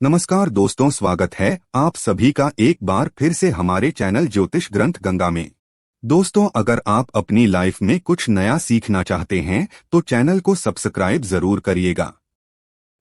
नमस्कार दोस्तों, स्वागत है आप सभी का एक बार फिर से हमारे चैनल ज्योतिष ग्रंथ गंगा में। दोस्तों, अगर आप अपनी लाइफ में कुछ नया सीखना चाहते हैं तो चैनल को सब्सक्राइब जरूर करिएगा।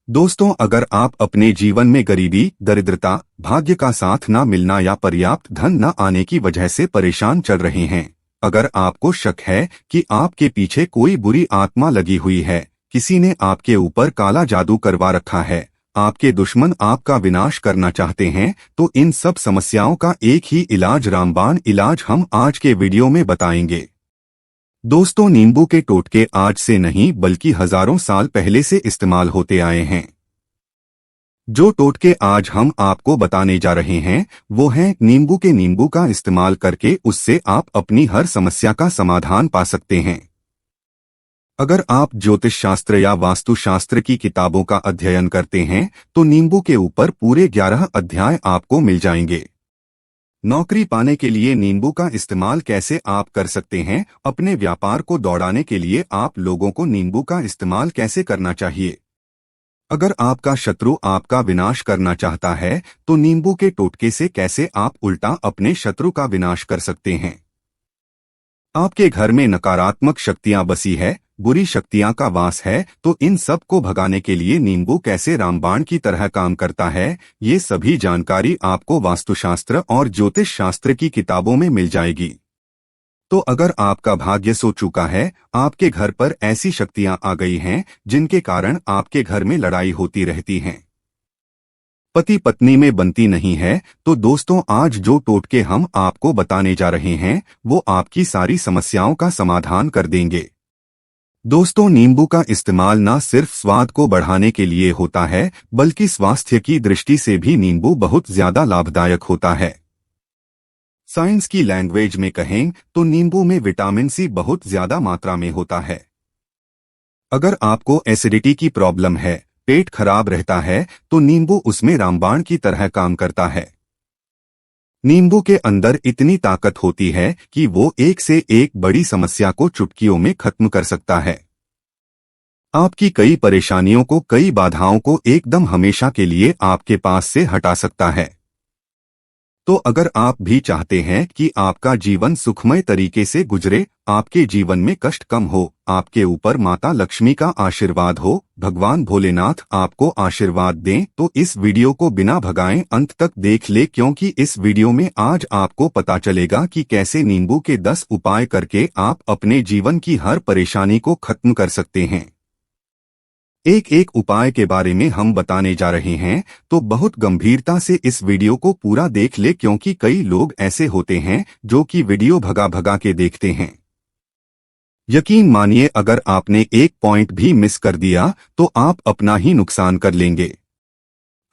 दोस्तों, अगर आप अपने जीवन में गरीबी, दरिद्रता, भाग्य का साथ न मिलना या पर्याप्त धन न आने की वजह से परेशान चल रहे हैं, अगर आपको शक है कि आपके पीछे कोई बुरी आत्मा लगी हुई है, किसी ने आपके ऊपर काला जादू करवा रखा है, आपके दुश्मन आपका विनाश करना चाहते हैं, तो इन सब समस्याओं का एक ही इलाज, रामबाण इलाज हम आज के वीडियो में बताएंगे। दोस्तों, नींबू के टोटके आज से नहीं बल्कि हजारों साल पहले से इस्तेमाल होते आए हैं। जो टोटके आज हम आपको बताने जा रहे हैं वो हैं नींबू का इस्तेमाल करके उससे आप अपनी हर समस्या का समाधान पा सकते हैं। अगर आप ज्योतिष शास्त्र या वास्तु शास्त्र की किताबों का अध्ययन करते हैं तो नींबू के ऊपर पूरे 11 अध्याय आपको मिल जाएंगे। नौकरी पाने के लिए नींबू का इस्तेमाल कैसे आप कर सकते हैं, अपने व्यापार को दौड़ाने के लिए आप लोगों को नींबू का इस्तेमाल कैसे करना चाहिए, अगर आपका शत्रु आपका विनाश करना चाहता है तो नींबू के टोटके से कैसे आप उल्टा अपने शत्रु का विनाश कर सकते हैं, आपके घर में नकारात्मक शक्तियां बसी है, बुरी शक्तियां का वास है, तो इन सब को भगाने के लिए नींबू कैसे रामबाण की तरह काम करता है, ये सभी जानकारी आपको वास्तुशास्त्र और ज्योतिष शास्त्र की किताबों में मिल जाएगी। तो अगर आपका भाग्य सो चुका है, आपके घर पर ऐसी शक्तियां आ गई हैं जिनके कारण आपके घर में लड़ाई होती रहती हैं, पति पत्नी में बनती नहीं है, तो दोस्तों आज जो टोटके हम आपको बताने जा रहे हैं वो आपकी सारी समस्याओं का समाधान कर देंगे। दोस्तों, नींबू का इस्तेमाल न सिर्फ स्वाद को बढ़ाने के लिए होता है बल्कि स्वास्थ्य की दृष्टि से भी नींबू बहुत ज्यादा लाभदायक होता है। साइंस की लैंग्वेज में कहें तो नींबू में विटामिन सी बहुत ज्यादा मात्रा में होता है। अगर आपको एसिडिटी की प्रॉब्लम है, पेट खराब रहता है, तो नींबू उसमें रामबाण की तरह काम करता है। नींबू के अंदर इतनी ताकत होती है कि वो एक से एक बड़ी समस्या को चुटकियों में खत्म कर सकता है। आपकी कई परेशानियों को, कई बाधाओं को एकदम हमेशा के लिए आपके पास से हटा सकता है। तो अगर आप भी चाहते हैं कि आपका जीवन सुखमय तरीके से गुजरे, आपके जीवन में कष्ट कम हो, आपके ऊपर माता लक्ष्मी का आशीर्वाद हो, भगवान भोलेनाथ आपको आशीर्वाद दें, तो इस वीडियो को बिना भगाएं अंत तक देख ले, क्योंकि इस वीडियो में आज आपको पता चलेगा कि कैसे नींबू के 10 उपाय करके आप अपने जीवन की हर परेशानी को खत्म कर सकते हैं। एक एक उपाय के बारे में हम बताने जा रहे हैं, तो बहुत गंभीरता से इस वीडियो को पूरा देख ले, क्योंकि कई लोग ऐसे होते हैं जो कि वीडियो भगा भगा के देखते हैं। यकीन मानिए, अगर आपने एक पॉइंट भी मिस कर दिया तो आप अपना ही नुकसान कर लेंगे।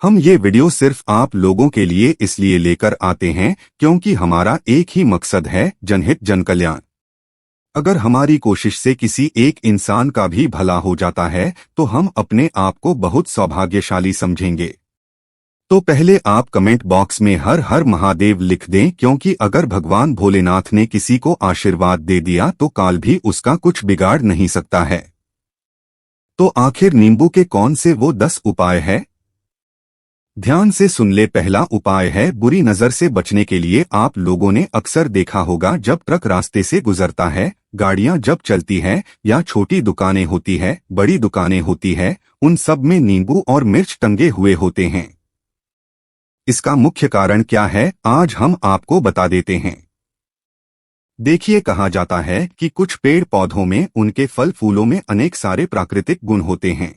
हम ये वीडियो सिर्फ आप लोगों के लिए इसलिए लेकर आते हैं क्योंकि हमारा एक ही मकसद है, जनहित जन कल्याण। अगर हमारी कोशिश से किसी एक इंसान का भी भला हो जाता है तो हम अपने आप को बहुत सौभाग्यशाली समझेंगे। तो पहले आप कमेंट बॉक्स में हर हर महादेव लिख दें, क्योंकि अगर भगवान भोलेनाथ ने किसी को आशीर्वाद दे दिया तो काल भी उसका कुछ बिगाड़ नहीं सकता है। तो आखिर नींबू के कौन से वो 10 उपाय है, ध्यान से सुन ले। पहला उपाय है बुरी नजर से बचने के लिए। आप लोगों ने अक्सर देखा होगा, जब ट्रक रास्ते से गुजरता है, गाड़ियां जब चलती हैं, या छोटी दुकानें होती है, बड़ी दुकानें होती है, उन सब में नींबू और मिर्च टंगे हुए होते हैं। इसका मुख्य कारण क्या है, आज हम आपको बता देते हैं। देखिए, कहा जाता है कि कुछ पेड़ पौधों में, उनके फल फूलों में अनेक सारे प्राकृतिक गुण होते हैं।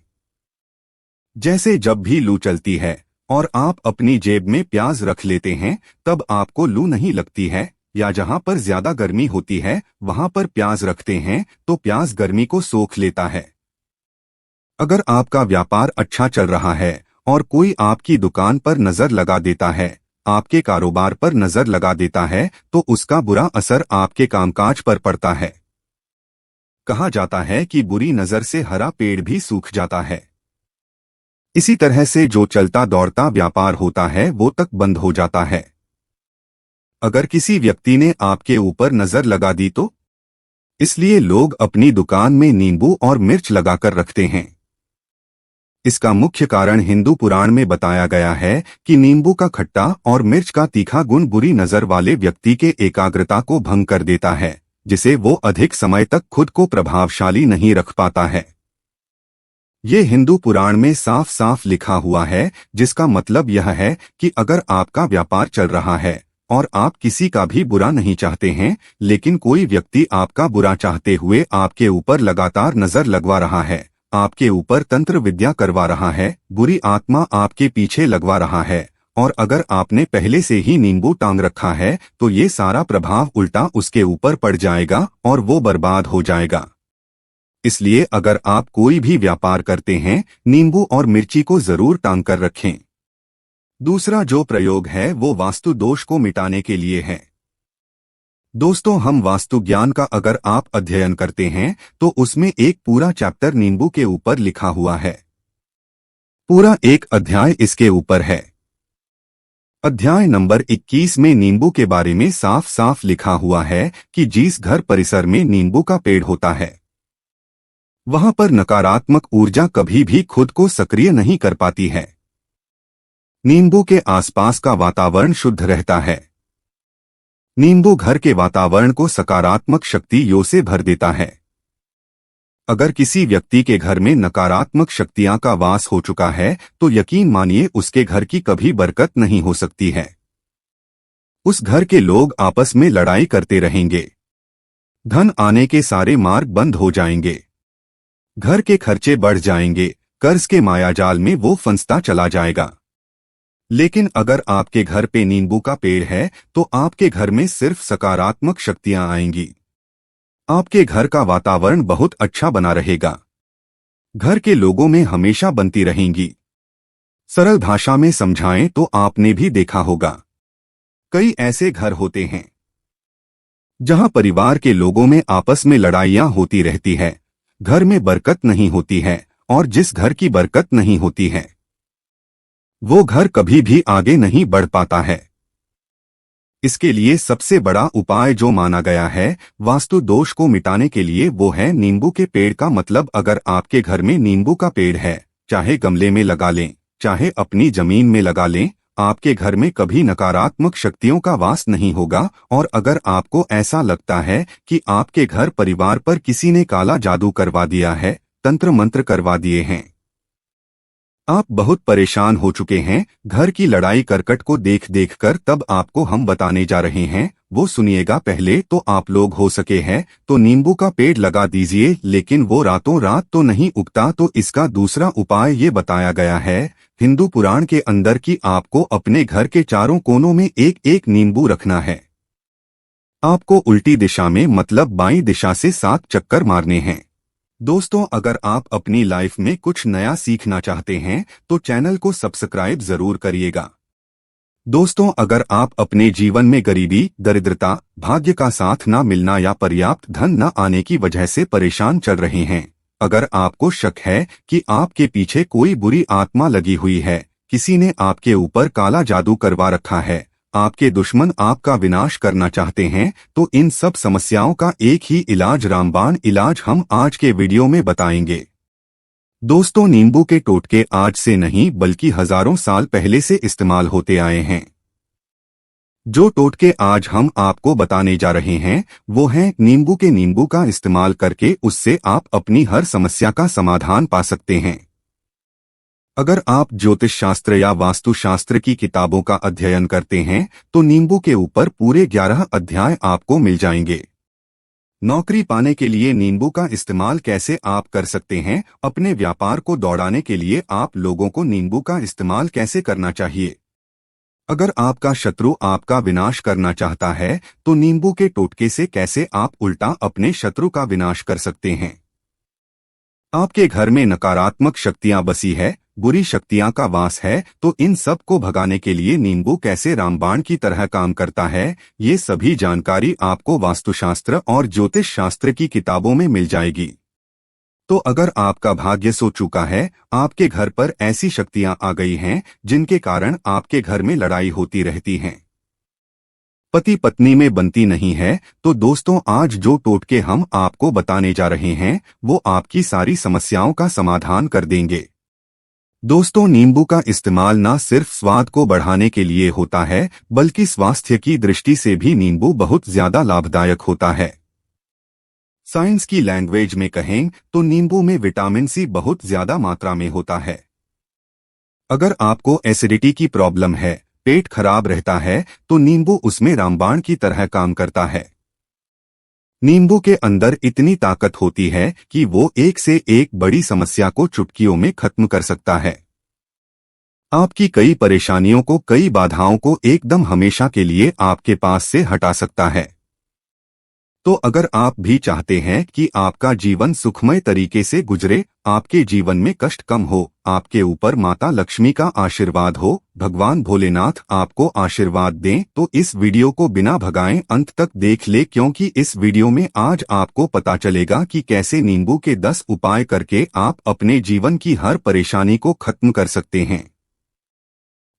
जैसे जब भी लू चलती है और आप अपनी जेब में प्याज रख लेते हैं, तब आपको लू नहीं लगती है, या जहां पर ज्यादा गर्मी होती है वहां पर प्याज रखते हैं तो प्याज गर्मी को सोख लेता है। अगर आपका व्यापार अच्छा चल रहा है और कोई आपकी दुकान पर नजर लगा देता है, आपके कारोबार पर नजर लगा देता है, तो उसका बुरा असर आपके कामकाज पर पड़ता है। कहा जाता है कि बुरी नजर से हरा पेड़ भी सूख जाता है। इसी तरह से जो चलता दौड़ता व्यापार होता है वो तक बंद हो जाता है। अगर किसी व्यक्ति ने आपके ऊपर नजर लगा दी तो इसलिए लोग अपनी दुकान में नींबू और मिर्च लगाकर रखते हैं। इसका मुख्य कारण हिंदू पुराण में बताया गया है कि नींबू का खट्टा और मिर्च का तीखा गुण बुरी नजर वाले व्यक्ति के एकाग्रता को भंग कर देता है, जिसे वो अधिक समय तक खुद को प्रभावशाली नहीं रख पाता है। ये हिंदू पुराण में साफ साफ लिखा हुआ है, जिसका मतलब यह है कि अगर आपका व्यापार चल रहा है और आप किसी का भी बुरा नहीं चाहते हैं, लेकिन कोई व्यक्ति आपका बुरा चाहते हुए आपके ऊपर लगातार नजर लगवा रहा है, आपके ऊपर तंत्र विद्या करवा रहा है, बुरी आत्मा आपके पीछे लगवा रहा है, और अगर आपने पहले से ही नींबू टांग रखा है तो ये सारा प्रभाव उल्टा उसके ऊपर पड़ जाएगा और वो बर्बाद हो जाएगा। इसलिए अगर आप कोई भी व्यापार करते हैं, नींबू और मिर्ची को जरूर टांग कर रखें। दूसरा जो प्रयोग है वो वास्तु दोष को मिटाने के लिए है। दोस्तों, हम वास्तु ज्ञान का अगर आप अध्ययन करते हैं तो उसमें एक पूरा चैप्टर नींबू के ऊपर लिखा हुआ है। पूरा एक अध्याय इसके ऊपर है। अध्याय नंबर 21 में नींबू के बारे में साफ साफ लिखा हुआ है कि जिस घर परिसर में नींबू का पेड़ होता है, वहां पर नकारात्मक ऊर्जा कभी भी खुद को सक्रिय नहीं कर पाती है। नींबू के आसपास का वातावरण शुद्ध रहता है। नींबू घर के वातावरण को सकारात्मक शक्तियों से भर देता है। अगर किसी व्यक्ति के घर में नकारात्मक शक्तियां का वास हो चुका है तो यकीन मानिए उसके घर की कभी बरकत नहीं हो सकती है। उस घर के लोग आपस में लड़ाई करते रहेंगे, धन आने के सारे मार्ग बंद हो जाएंगे, घर के खर्चे बढ़ जाएंगे, कर्ज के मायाजाल में वो फंसता चला जाएगा। लेकिन अगर आपके घर पे नींबू का पेड़ है तो आपके घर में सिर्फ सकारात्मक शक्तियां आएंगी। आपके घर का वातावरण बहुत अच्छा बना रहेगा। घर के लोगों में हमेशा बनती रहेंगी। सरल भाषा में समझाएं तो आपने भी देखा होगा, कई ऐसे घर होते हैं जहां परिवार के लोगों में आपस में लड़ाइयां होती रहती है, घर में बरकत नहीं होती है, और जिस घर की बरकत नहीं होती है वो घर कभी भी आगे नहीं बढ़ पाता है। इसके लिए सबसे बड़ा उपाय जो माना गया है वास्तु दोष को मिटाने के लिए वो है नींबू के पेड़ का मतलब अगर आपके घर में नींबू का पेड़ है, चाहे गमले में लगा लें, चाहे अपनी जमीन में लगा लें, आपके घर में कभी नकारात्मक शक्तियों का वास नहीं होगा। और अगर आपको ऐसा लगता है कि आपके घर परिवार पर किसी ने काला जादू करवा दिया है, तंत्र मंत्र करवा दिए हैं, आप बहुत परेशान हो चुके हैं घर की लड़ाई करकट को देख देख कर, तब आपको हम बताने जा रहे हैं वो सुनिएगा। पहले तो आप लोग हो सके हैं तो नींबू का पेड़ लगा दीजिए, लेकिन वो रातों रात तो नहीं उगता। तो इसका दूसरा उपाय ये बताया गया है हिंदू पुराण के अंदर कि आपको अपने घर के चारों कोनों में एक एक नींबू रखना है। आपको उल्टी दिशा में मतलब बाईं दिशा से 7 चक्कर मारने हैं। दोस्तों, अगर आप अपनी लाइफ में कुछ नया सीखना चाहते हैं तो चैनल को सब्सक्राइब जरूर करिएगा। दोस्तों, अगर आप अपने जीवन में गरीबी, दरिद्रता, भाग्य का साथ न मिलना या पर्याप्त धन न आने की वजह से परेशान चल रहे हैं, अगर आपको शक है कि आपके पीछे कोई बुरी आत्मा लगी हुई है, किसी ने आपके ऊपर काला जादू करवा रखा है, आपके दुश्मन आपका विनाश करना चाहते हैं, तो इन सब समस्याओं का एक ही इलाज, रामबाण इलाज, हम आज के वीडियो में बताएंगे। दोस्तों, नींबू के टोटके आज से नहीं बल्कि हजारों साल पहले से इस्तेमाल होते आए हैं। जो टोटके आज हम आपको बताने जा रहे हैं वो हैं नींबू का इस्तेमाल करके उससे आप अपनी हर समस्या का समाधान पा सकते हैं। अगर आप ज्योतिष शास्त्र या वास्तु शास्त्र की किताबों का अध्ययन करते हैं तो नींबू के ऊपर पूरे 11 अध्याय आपको मिल जाएंगे। नौकरी पाने के लिए नींबू का इस्तेमाल कैसे आप कर सकते हैं, अपने व्यापार को दौड़ाने के लिए आप लोगों को नींबू का इस्तेमाल कैसे करना चाहिए, अगर आपका शत्रु आपका विनाश करना चाहता है तो नींबू के टोटके से कैसे आप उल्टा अपने शत्रु का विनाश कर सकते हैं। आपके घर में नकारात्मक शक्तियां बसी है, बुरी शक्तियां का वास है, तो इन सब को भगाने के लिए नींबू कैसे रामबाण की तरह काम करता है, ये सभी जानकारी आपको वास्तुशास्त्र और ज्योतिष शास्त्र की किताबों में मिल जाएगी। तो अगर आपका भाग्य सो चुका है, आपके घर पर ऐसी शक्तियां आ गई हैं जिनके कारण आपके घर में लड़ाई होती रहती हैं, पति पत्नी में बनती नहीं है, तो दोस्तों आज जो टोटके हम आपको बताने जा रहे हैं वो आपकी सारी समस्याओं का समाधान कर देंगे। दोस्तों, नींबू का इस्तेमाल न सिर्फ स्वाद को बढ़ाने के लिए होता है, बल्कि स्वास्थ्य की दृष्टि से भी नींबू बहुत ज्यादा लाभदायक होता है। साइंस की लैंग्वेज में कहें तो नींबू में विटामिन सी बहुत ज्यादा मात्रा में होता है। अगर आपको एसिडिटी की प्रॉब्लम है, पेट खराब रहता है, तो नींबू उसमें रामबाण की तरह काम करता है। नींबू के अंदर इतनी ताकत होती है कि वो एक से एक बड़ी समस्या को चुटकियों में खत्म कर सकता है। आपकी कई परेशानियों को, कई बाधाओं को एकदम हमेशा के लिए आपके पास से हटा सकता है। तो अगर आप भी चाहते हैं कि आपका जीवन सुखमय तरीके से गुजरे, आपके जीवन में कष्ट कम हो, आपके ऊपर माता लक्ष्मी का आशीर्वाद हो, भगवान भोलेनाथ आपको आशीर्वाद दें, तो इस वीडियो को बिना भगाएं अंत तक देख ले, क्योंकि इस वीडियो में आज आपको पता चलेगा कि कैसे नींबू के 10 उपाय करके आप अपने जीवन की हर परेशानी को खत्म कर सकते हैं।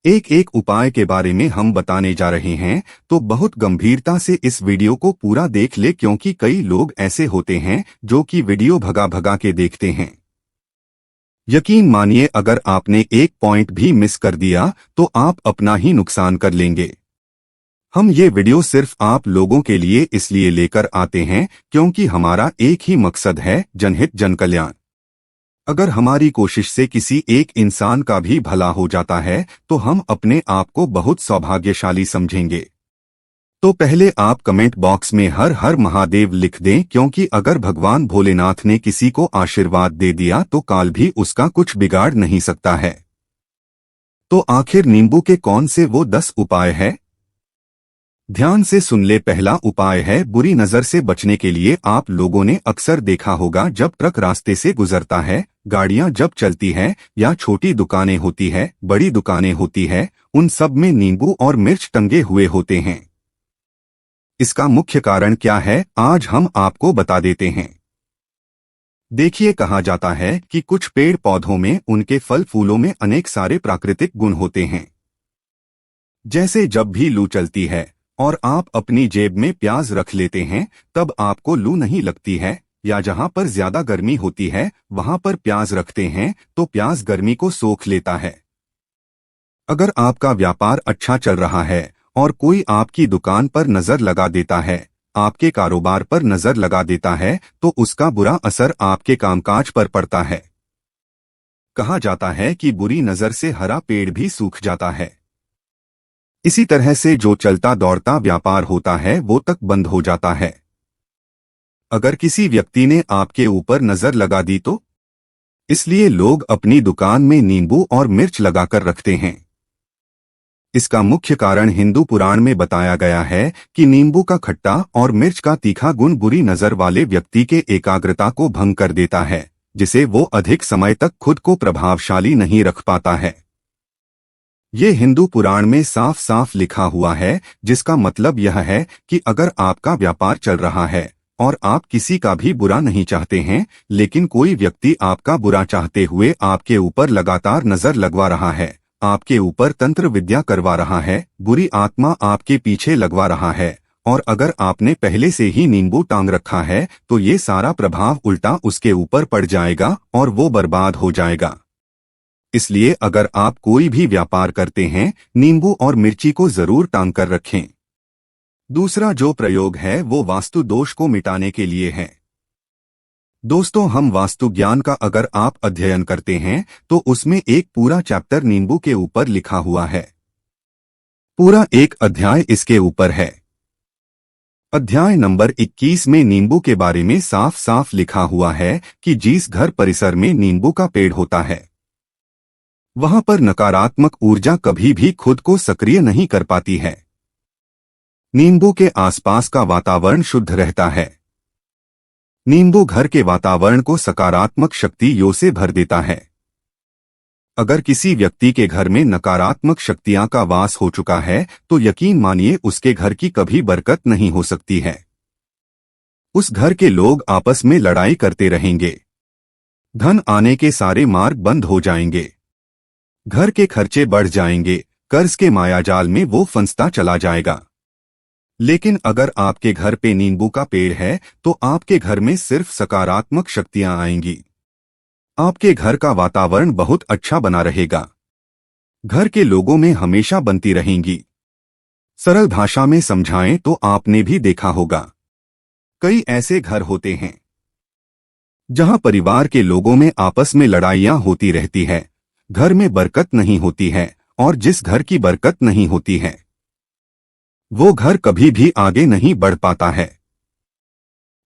एक एक उपाय के बारे में हम बताने जा रहे हैं, तो बहुत गंभीरता से इस वीडियो को पूरा देख ले, क्योंकि कई लोग ऐसे होते हैं जो कि वीडियो भगा भगा के देखते हैं। यकीन मानिए, अगर आपने एक पॉइंट भी मिस कर दिया तो आप अपना ही नुकसान कर लेंगे। हम ये वीडियो सिर्फ आप लोगों के लिए इसलिए लेकर आते हैं क्योंकि हमारा एक ही मकसद है, जनहित जन कल्याण। अगर हमारी कोशिश से किसी एक इंसान का भी भला हो जाता है तो हम अपने आप को बहुत सौभाग्यशाली समझेंगे। तो पहले आप कमेंट बॉक्स में हर हर महादेव लिख दें, क्योंकि अगर भगवान भोलेनाथ ने किसी को आशीर्वाद दे दिया तो काल भी उसका कुछ बिगाड़ नहीं सकता है। तो आखिर नींबू के कौन से वो 10 उपाय है? ध्यान से सुन ले। पहला उपाय है बुरी नजर से बचने के लिए। आप लोगों ने अक्सर देखा होगा, जब ट्रक रास्ते से गुजरता है, गाड़ियां जब चलती हैं, या छोटी दुकानें होती है, बड़ी दुकानें होती है, उन सब में नींबू और मिर्च टंगे हुए होते हैं। इसका मुख्य कारण क्या है, आज हम आपको बता देते हैं। देखिए, कहा जाता है कि कुछ पेड़ पौधों में, उनके फल फूलों में अनेक सारे प्राकृतिक गुण होते हैं। जैसे जब भी लू चलती है और आप अपनी जेब में प्याज रख लेते हैं, तब आपको लू नहीं लगती है। या जहां पर ज्यादा गर्मी होती है वहां पर प्याज रखते हैं तो प्याज गर्मी को सोख लेता है। अगर आपका व्यापार अच्छा चल रहा है और कोई आपकी दुकान पर नजर लगा देता है, आपके कारोबार पर नजर लगा देता है, तो उसका बुरा असर आपके कामकाज पर पड़ता है। कहा जाता है कि बुरी नजर से हरा पेड़ भी सूख जाता है। इसी तरह से जो चलता दौड़ता व्यापार होता है वो तक बंद हो जाता है। अगर किसी व्यक्ति ने आपके ऊपर नजर लगा दी तो इसलिए लोग अपनी दुकान में नींबू और मिर्च लगाकर रखते हैं। इसका मुख्य कारण हिंदू पुराण में बताया गया है कि नींबू का खट्टा और मिर्च का तीखा गुण बुरी नजर वाले व्यक्ति के एकाग्रता को भंग कर देता है, जिसे वो अधिक समय तक खुद को प्रभावशाली नहीं रख पाता है। ये हिंदू पुराण में साफ साफ लिखा हुआ है, जिसका मतलब यह है कि अगर आपका व्यापार चल रहा है और आप किसी का भी बुरा नहीं चाहते हैं, लेकिन कोई व्यक्ति आपका बुरा चाहते हुए आपके ऊपर लगातार नजर लगवा रहा है, आपके ऊपर तंत्र विद्या करवा रहा है, बुरी आत्मा आपके पीछे लगवा रहा है, और अगर आपने पहले से ही नींबू टांग रखा है, तो ये सारा प्रभाव उल्टा उसके ऊपर पड़ जाएगा और वो बर्बाद हो जाएगा। इसलिए अगर आप कोई भी व्यापार करते हैं, नींबू और मिर्ची को जरूर टांग कर रखें। दूसरा जो प्रयोग है वो वास्तु दोष को मिटाने के लिए है। दोस्तों, हम वास्तु ज्ञान का अगर आप अध्ययन करते हैं तो उसमें एक पूरा चैप्टर नींबू के ऊपर लिखा हुआ है। पूरा एक अध्याय इसके ऊपर है। अध्याय नंबर 21 में नींबू के बारे में साफ साफ लिखा हुआ है कि जिस घर परिसर में नींबू का पेड़ होता है, वहां पर नकारात्मक ऊर्जा कभी भी खुद को सक्रिय नहीं कर पाती है। नींबू के आसपास का वातावरण शुद्ध रहता है। नींबू घर के वातावरण को सकारात्मक शक्तियों से भर देता है। अगर किसी व्यक्ति के घर में नकारात्मक शक्तियां का वास हो चुका है तो यकीन मानिए उसके घर की कभी बरकत नहीं हो सकती है। उस घर के लोग आपस में लड़ाई करते रहेंगे, धन आने के सारे मार्ग बंद हो जाएंगे, घर के खर्चे बढ़ जाएंगे, कर्ज के मायाजाल में वो फंसता चला जाएगा। लेकिन अगर आपके घर पे नींबू का पेड़ है तो आपके घर में सिर्फ सकारात्मक शक्तियां आएंगी। आपके घर का वातावरण बहुत अच्छा बना रहेगा। घर के लोगों में हमेशा बनती रहेंगी। सरल भाषा में समझाएं तो आपने भी देखा होगा, कई ऐसे घर होते हैं जहां परिवार के लोगों में आपस में लड़ाइयां होती रहती है, घर में बरकत नहीं होती है, और जिस घर की बरकत नहीं होती है वो घर कभी भी आगे नहीं बढ़ पाता है।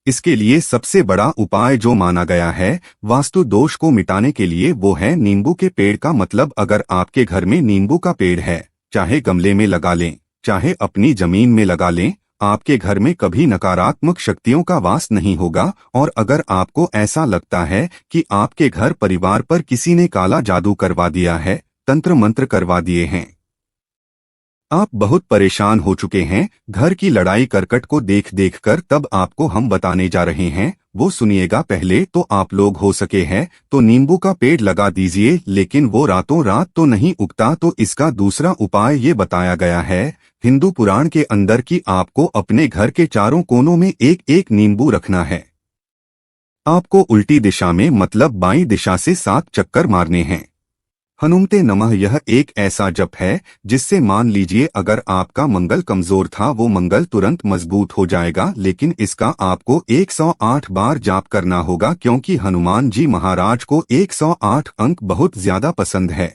इसके लिए सबसे बड़ा उपाय जो माना गया है वास्तु दोष को मिटाने के लिए, वो है नींबू के पेड़ का। मतलब अगर आपके घर में नींबू का पेड़ है, चाहे गमले में लगा लें, चाहे अपनी जमीन में लगा लें, आपके घर में कभी नकारात्मक शक्तियों का वास नहीं होगा। और अगर आपको ऐसा लगता है कि आपके घर परिवार पर किसी ने काला जादू करवा दिया है, तंत्र मंत्र करवा दिए हैं, आप बहुत परेशान हो चुके हैं घर की लड़ाई करकट को देख देख कर, तब आपको हम बताने जा रहे हैं, वो सुनिएगा। पहले तो आप लोग हो सके हैं तो नींबू का पेड़ लगा दीजिए, लेकिन वो रातों रात तो नहीं उगता। तो इसका दूसरा उपाय ये बताया गया है हिंदू पुराण के अंदर कि आपको अपने घर के चारों कोनों में एक एक नींबू रखना है। आपको उल्टी दिशा में मतलब बाईं दिशा से 7 चक्कर मारने हैं। हनुमते नमः यह एक ऐसा जप है जिससे मान लीजिए अगर आपका मंगल कमजोर था वो मंगल तुरंत मजबूत हो जाएगा। लेकिन इसका आपको 108 बार जाप करना होगा, क्योंकि हनुमान जी महाराज को 108 अंक बहुत ज्यादा पसंद है।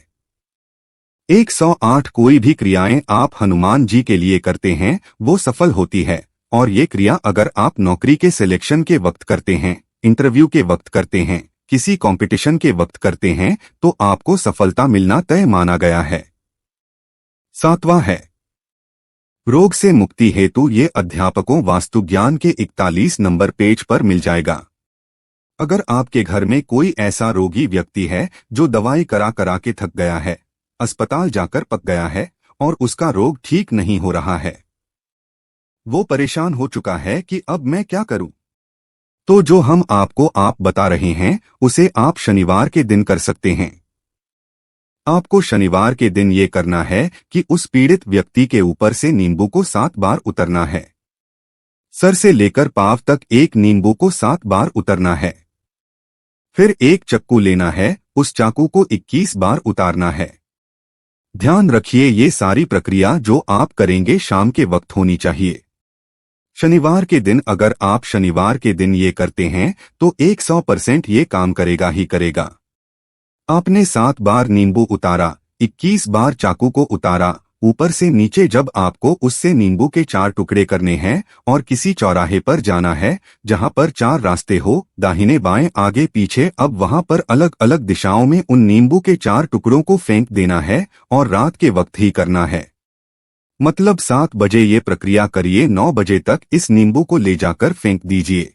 108 कोई भी क्रियाएं आप हनुमान जी के लिए करते हैं वो सफल होती है। और ये क्रिया अगर आप नौकरी के सिलेक्शन के वक्त करते हैं, इंटरव्यू के वक्त करते हैं, किसी कंपटीशन के वक्त करते हैं, तो आपको सफलता मिलना तय माना गया है। 7वां है रोग से मुक्ति हेतु। ये अध्यापकों वास्तु ज्ञान के 41 नंबर पेज पर मिल जाएगा। अगर आपके घर में कोई ऐसा रोगी व्यक्ति है जो दवाई करा करा के थक गया है, अस्पताल जाकर पक गया है और उसका रोग ठीक नहीं हो रहा है, वो परेशान हो चुका है कि अब मैं क्या करूं, तो जो हम आपको बता रहे हैं उसे आप शनिवार के दिन कर सकते हैं। आपको शनिवार के दिन ये करना है कि उस पीड़ित व्यक्ति के ऊपर से नींबू को 7 बार उतरना है। सर से लेकर पांव तक एक नींबू को 7 बार उतरना है। फिर एक चाकू लेना है, उस चाकू को 21 बार उतारना है। ध्यान रखिए ये सारी प्रक्रिया जो आप करेंगे शाम के वक्त होनी चाहिए। शनिवार के दिन अगर आप शनिवार के दिन ये करते हैं तो 100% ये काम करेगा ही करेगा। आपने 7 बार नींबू उतारा, 21 बार चाकू को उतारा, ऊपर से नीचे जब आपको उससे नींबू के 4 टुकड़े करने हैं और किसी चौराहे पर जाना है जहां पर 4 रास्ते हो, दाहिने बाएं आगे पीछे। अब वहां पर अलग अलग दिशाओं में उन नींबू के 4 टुकड़ों को फेंक देना है और रात के वक्त ही करना है। मतलब 7 बजे ये प्रक्रिया करिए, 9 बजे तक इस नींबू को ले जाकर फेंक दीजिए।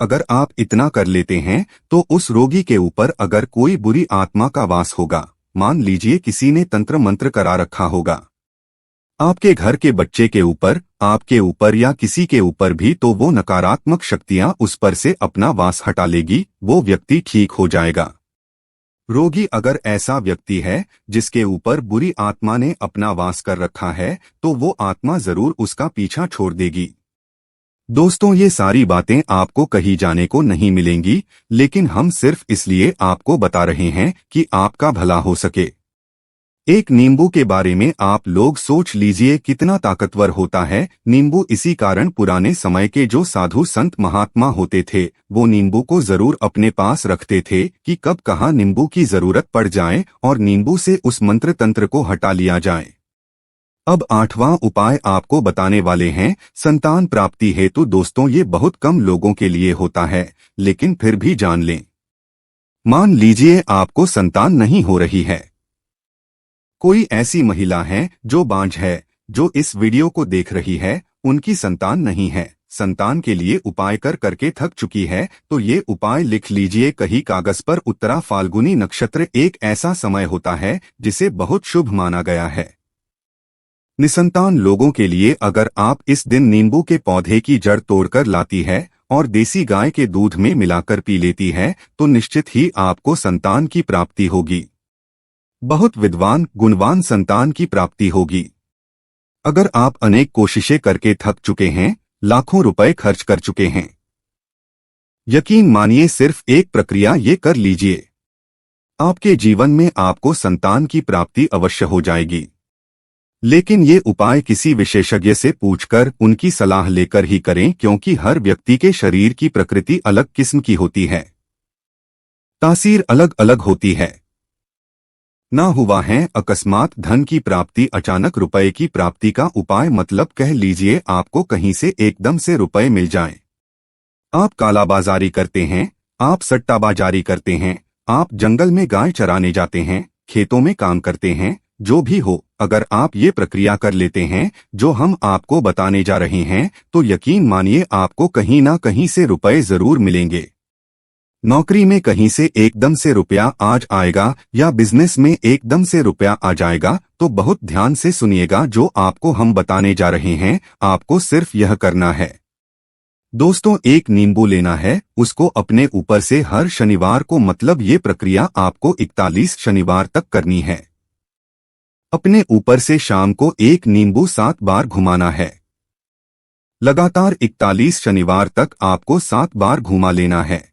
अगर आप इतना कर लेते हैं तो उस रोगी के ऊपर अगर कोई बुरी आत्मा का वास होगा, मान लीजिए किसी ने तंत्र मंत्र करा रखा होगा आपके घर के बच्चे के ऊपर, आपके ऊपर या किसी के ऊपर भी, तो वो नकारात्मक शक्तियां उस पर से अपना वास हटा लेगी, वो व्यक्ति ठीक हो जाएगा। रोगी अगर ऐसा व्यक्ति है जिसके ऊपर बुरी आत्मा ने अपना वास कर रखा है तो वो आत्मा जरूर उसका पीछा छोड़ देगी। दोस्तों ये सारी बातें आपको कहीं जाने को नहीं मिलेंगी, लेकिन हम सिर्फ इसलिए आपको बता रहे हैं कि आपका भला हो सके। एक नींबू के बारे में आप लोग सोच लीजिए कितना ताकतवर होता है नींबू। इसी कारण पुराने समय के जो साधु संत महात्मा होते थे वो नींबू को जरूर अपने पास रखते थे कि कब कहाँ नींबू की जरूरत पड़ जाए और नींबू से उस मंत्र तंत्र को हटा लिया जाए। अब 8वां उपाय आपको बताने वाले हैं संतान प्राप्ति हेतु। दोस्तों ये बहुत कम लोगों के लिए होता है, लेकिन फिर भी जान लें। मान लीजिए आपको संतान नहीं हो रही है, कोई ऐसी महिला है जो बांझ है, जो इस वीडियो को देख रही है, उनकी संतान नहीं है, संतान के लिए उपाय कर करके थक चुकी है, तो ये उपाय लिख लीजिए कहीं कागज पर। उत्तरा फाल्गुनी नक्षत्र एक ऐसा समय होता है जिसे बहुत शुभ माना गया है। निसंतान लोगों के लिए अगर आप इस दिन नींबू के पौधे की जड़ तोड़कर लाती है और देसी गाय के दूध में मिलाकर पी लेती है तो निश्चित ही आपको संतान की प्राप्ति होगी। बहुत विद्वान गुणवान संतान की प्राप्ति होगी। अगर आप अनेक कोशिशें करके थक चुके हैं, लाखों रुपए खर्च कर चुके हैं, यकीन मानिए सिर्फ एक प्रक्रिया ये कर लीजिए, आपके जीवन में आपको संतान की प्राप्ति अवश्य हो जाएगी। लेकिन ये उपाय किसी विशेषज्ञ से पूछकर उनकी सलाह लेकर ही करें, क्योंकि हर व्यक्ति के शरीर की प्रकृति अलग किस्म की होती है, तासीर अलग अलग होती है। ना हुआ है अकस्मात धन की प्राप्ति, अचानक रुपए की प्राप्ति का उपाय, मतलब कह लीजिए आपको कहीं से एकदम से रुपए मिल जाएं। आप कालाबाजारी करते हैं, आप सट्टाबाजारी करते हैं, आप जंगल में गाय चराने जाते हैं, खेतों में काम करते हैं, जो भी हो, अगर आप ये प्रक्रिया कर लेते हैं जो हम आपको बताने जा रहे हैं, तो यकीन मानिए आपको कहीं ना कहीं से रुपए जरूर मिलेंगे। नौकरी में कहीं से एकदम से रुपया आज आएगा या बिजनेस में एकदम से रुपया आ जाएगा, तो बहुत ध्यान से सुनिएगा जो आपको हम बताने जा रहे हैं। आपको सिर्फ यह करना है दोस्तों, एक नींबू लेना है, उसको अपने ऊपर से हर शनिवार को, मतलब ये प्रक्रिया आपको 41 शनिवार तक करनी है। अपने ऊपर से शाम को एक नींबू 7 बार घुमाना है। लगातार 41 शनिवार तक आपको 7 बार घुमा लेना है।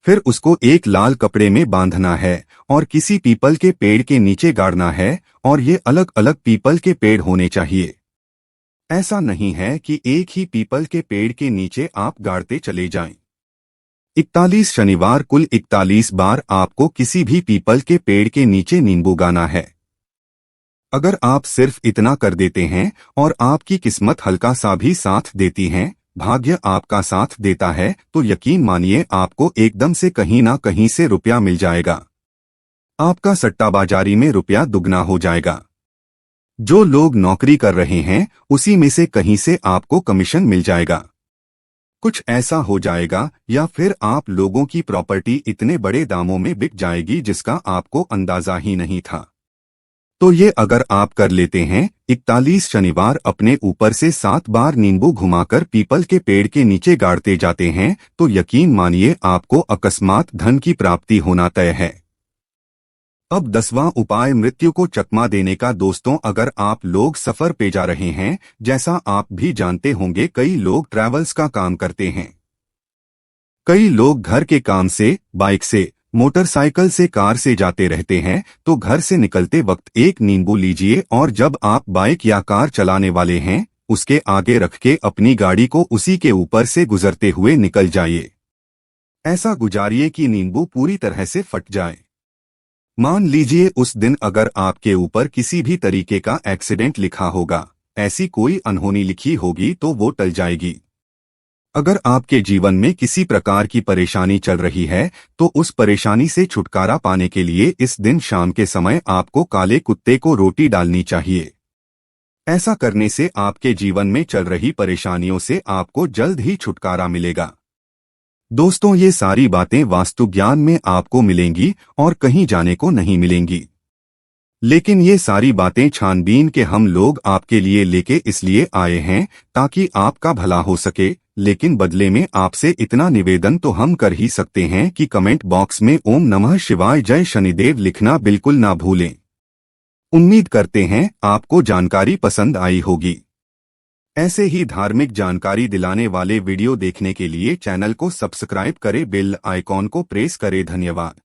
फिर उसको एक लाल कपड़े में बांधना है और किसी पीपल के पेड़ के नीचे गाड़ना है, और ये अलग अलग पीपल के पेड़ होने चाहिए। ऐसा नहीं है कि एक ही पीपल के पेड़ के नीचे आप गाड़ते चले जाएं। 41 शनिवार कुल 41 बार आपको किसी भी पीपल के पेड़ के नीचे नींबू गाना है। अगर आप सिर्फ इतना कर देते हैं और आपकी किस्मत हल्का सा भी साथ देती है, भाग्य आपका साथ देता है, तो यकीन मानिए आपको एकदम से कहीं ना कहीं से रुपया मिल जाएगा। आपका सट्टाबाजारी में रुपया दुगना हो जाएगा। जो लोग नौकरी कर रहे हैं उसी में से कहीं से आपको कमीशन मिल जाएगा। कुछ ऐसा हो जाएगा, या फिर आप लोगों की प्रॉपर्टी इतने बड़े दामों में बिक जाएगी जिसका आपको अंदाजा ही नहीं था। तो ये अगर आप कर लेते हैं, 41 शनिवार अपने ऊपर से 7 बार नींबू घुमाकर पीपल के पेड़ के नीचे गाड़ते जाते हैं, तो यकीन मानिए आपको अकस्मात धन की प्राप्ति होना तय है। अब 10वां उपाय मृत्यु को चकमा देने का। दोस्तों, अगर आप लोग सफर पे जा रहे हैं, जैसा आप भी जानते होंगे कई लोग ट्रैवल्स का काम करते हैं, कई लोग घर के काम से, बाइक से, मोटरसाइकिल से, कार से जाते रहते हैं, तो घर से निकलते वक्त एक नींबू लीजिए और जब आप बाइक या कार चलाने वाले हैं उसके आगे रख के अपनी गाड़ी को उसी के ऊपर से गुजरते हुए निकल जाइए। ऐसा गुजारिए कि नींबू पूरी तरह से फट जाए। मान लीजिए उस दिन अगर आपके ऊपर किसी भी तरीके का एक्सीडेंट लिखा होगा, ऐसी कोई अनहोनी लिखी होगी, तो वो टल जाएगी। अगर आपके जीवन में किसी प्रकार की परेशानी चल रही है, तो उस परेशानी से छुटकारा पाने के लिए इस दिन शाम के समय आपको काले कुत्ते को रोटी डालनी चाहिए। ऐसा करने से आपके जीवन में चल रही परेशानियों से आपको जल्द ही छुटकारा मिलेगा। दोस्तों, ये सारी बातें वास्तु ज्ञान में आपको मिलेंगी और कहीं जाने को नहीं मिलेंगी। लेकिन ये सारी बातें छानबीन के हम लोग आपके लिए लेके इसलिए आए हैं ताकि आपका भला हो सके। लेकिन बदले में आपसे इतना निवेदन तो हम कर ही सकते हैं कि कमेंट बॉक्स में ओम नमः शिवाय जय शनिदेव लिखना बिल्कुल ना भूलें। उम्मीद करते हैं आपको जानकारी पसंद आई होगी। ऐसे ही धार्मिक जानकारी दिलाने वाले वीडियो देखने के लिए चैनल को सब्सक्राइब करें, बेल आइकॉन को प्रेस करें। धन्यवाद।